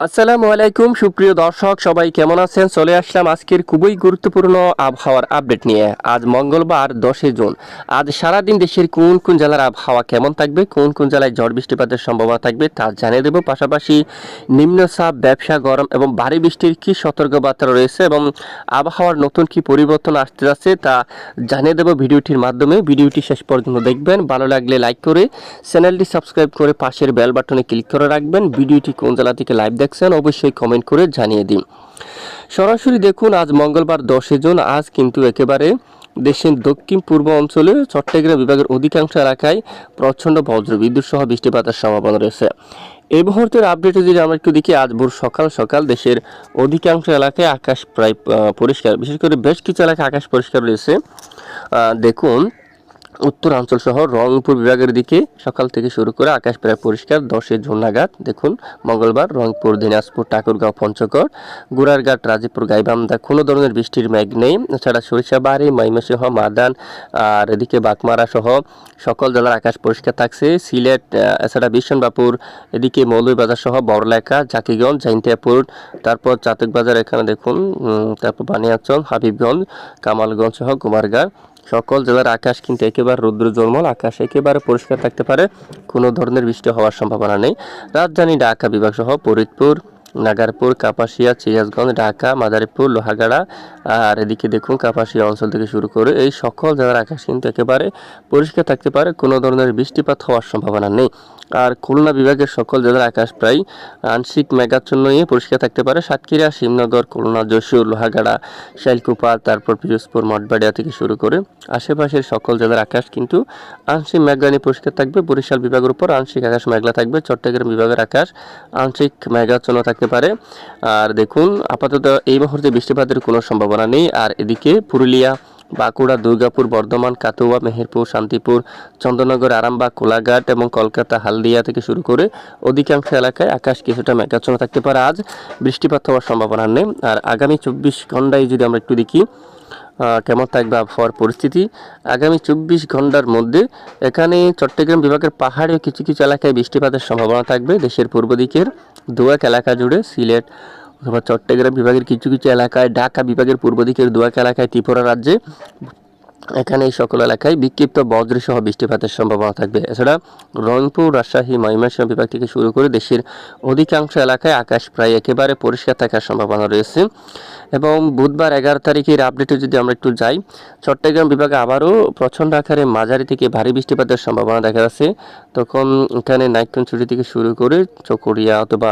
আসসালামু আলাইকুম সুপ্রিয় দর্শক, সবাই কেমন আছেন? চলে আসলাম আজকের খুবই গুরুত্বপূর্ণ আবহাওয়ার আপডেট নিয়ে। আজ মঙ্গলবার 10 জুন। আজ সারাদিন দেশের কোন কোন জেলার আবহাওয়া কেমন থাকবে, কোন কোন জেলায় ঝড় বৃষ্টিপাতের সম্ভাবনা থাকবে তা জানিয়ে দেব। পাশাপাশি নিম্নচাপ, ব্যবসা, গরম এবং ভারী বৃষ্টির কি সতর্কবার্তা রয়েছে এবং আবহাওয়ার নতুন কি পরিবর্তন আসতে যাচ্ছে তা জানিয়ে দেব ভিডিওটির মাধ্যমে। ভিডিওটি শেষ পর্যন্ত দেখবেন। ভালো লাগলে লাইক করে চ্যানেলটি সাবস্ক্রাইব করে পাশের বেল বাটনে ক্লিক করে রাখবেন। ভিডিওটি কোন জেলা থেকে লাইভ দেখছেন অবশ্যই কমেন্ট করে জানিয়ে দিন। সরাসরি দেখুন, আজ মঙ্গলবার 10 জুন। আজ কিন্তু একেবারে দেশের দক্ষিণ পূর্ব অঞ্চলে চট্টগ্রাম বিভাগের অধিকাংশ এলাকায় প্রচণ্ড বজ্রবিদ্যুৎ সহ বৃষ্টিপাতের সম্ভাবনা রয়েছে। এই মুহূর্তের আপডেটে যদি আমরা একটু দেখি, আজ ভোর সকাল সকাল দেশের অধিকাংশ এলাকায় আকাশ প্রায় পরিষ্কার, বিশেষ করে বেশ কিছু এলাকায় আকাশ পরিষ্কার রয়েছে। দেখুন, উত্তরাঞ্চল সহ রংপুর বিভাগের দিকে সকাল থেকে শুরু করে আকাশ প্রায় পরিষ্কার। 10 জুন নাগাদ দেখুন মঙ্গলবার রংপুর, দিনাজপুর, ঠাকুরগাঁও, পঞ্চগড়, গোড়ারঘাট, রাজীবপুর, গাইবান্ধা কোনো ধরনের বৃষ্টির মেঘ নেই। এছাড়া সরিষাবাড়ি, ময়মনসিংহ, মাদান আর এদিকে বাগমারা সহ সকল জেলার আকাশ পরিষ্কার থাকছে। সিলেট, এছাড়া বিশনবাপুর, এদিকে মৌলভীবাজার সহ বড়লেখা, জাকিগঞ্জ, জাইন্তিয়াপুর, তারপর চাতকবাজার, এখানে দেখুন, তারপর বানিয়াচল, হাবিবগঞ্জ, কামালগঞ্জ সহ কুমারঘাট সকল জেলার আকাশ কিন্তু একেবারে রৌদ্রোজ্জ্বল। আকাশ একেবারে পরিষ্কার থাকতে পারে, কোনো ধরনের বৃষ্টি হওয়ার সম্ভাবনা নেই। রাজধানী ঢাকা বিভাগ সহ ফরিদপুর, নাগারপুর, কাপাসিয়া, সিরাজগঞ্জ, ঢাকা, মাদারীপুর, লোহাগাড়া আর এদিকে দেখুন কাপাসিয়া অঞ্চল থেকে শুরু করে এই সকল জেলার আকাশ কিন্তু একেবারে পরিষ্কার থাকতে পারে, কোনো ধরনের বৃষ্টিপাত হওয়ার সম্ভাবনা নেই। আর খুলনা বিভাগের সকল জেলার আকাশ প্রায় আংশিক মেঘাচ্ছন্ন নিয়ে পরিষ্কার থাকতে পারে। সাতক্ষীরা, শিবনগর, খুলনা, যশোর, লোহাগাড়া, শাইলকুপা, তারপর পিরোজপুর, মঠবাড়িয়া থেকে শুরু করে আশেপাশের সকল জেলার আকাশ কিন্তু আংশিক মেঘলা নিয়ে পরিষ্কার থাকবে। বরিশাল বিভাগের উপর আংশিক আকাশ মেঘলা থাকবে। চট্টগ্রাম বিভাগের আকাশ আংশিক মেঘাচ্ছন্ন থাকতে পারে। আর দেখুন, আপাতত এই মুহূর্তে বৃষ্টিপাতের কোনো সম্ভাবনা নেই। আর এদিকে পুরুলিয়া, বাঁকুড়া, দুর্গাপুর, বর্ধমান, কাতুয়া, মেহেরপুর, শান্তিপুর, চন্দ্রনগর, আরামবাগ, কোলাঘাট এবং কলকাতা, হালদিয়া থেকে শুরু করে অধিকাংশ এলাকায় আকাশ কিছুটা মেঘাচ্ছন্ন থাকতে পারে। আজ বৃষ্টিপাত হওয়ার সম্ভাবনা নেই। আর আগামী 24 ঘন্টায় যদি আমরা একটু দেখি কেমন থাকবে আবহাওয়ার পরিস্থিতি, আগামী 24 ঘন্টার মধ্যে এখানে চট্টগ্রাম বিভাগের পাহাড়ে কিছু কিছু এলাকায় বৃষ্টিপাতের সম্ভাবনা থাকবে। দেশের পূর্ব দিকের দু-এক এলাকা জুড়ে, সিলেট অথবা চট্টগ্রাম বিভাগের কিছু কিছু এলাকায়, ঢাকা বিভাগের পূর্ব দিকের দু-এক এলাকায়, ত্রিপুরা রাজ্যে, এখানে এই সকল এলাকায় বিক্ষিপ্ত বজ্রসহ বৃষ্টিপাতের সম্ভাবনা থাকবে। এছাড়া রংপুর, রাজশাহী, ময়মনসিংহ বিভাগ থেকে শুরু করে দেশের অধিকাংশ এলাকায় আকাশ প্রায় একেবারে পরিষ্কার থাকার সম্ভাবনা রয়েছে। এবং বুধবার 11 তারিখের আপডেটে যদি আমরা একটু যাই, চট্টগ্রাম বিভাগে আবারও প্রচণ্ড আকারে মাঝারি থেকে ভারী বৃষ্টিপাতের সম্ভাবনা দেখা যাচ্ছে। তখন এখানে নাইক্ষ্যংছড়ি থেকে শুরু করে চকরিয়া অথবা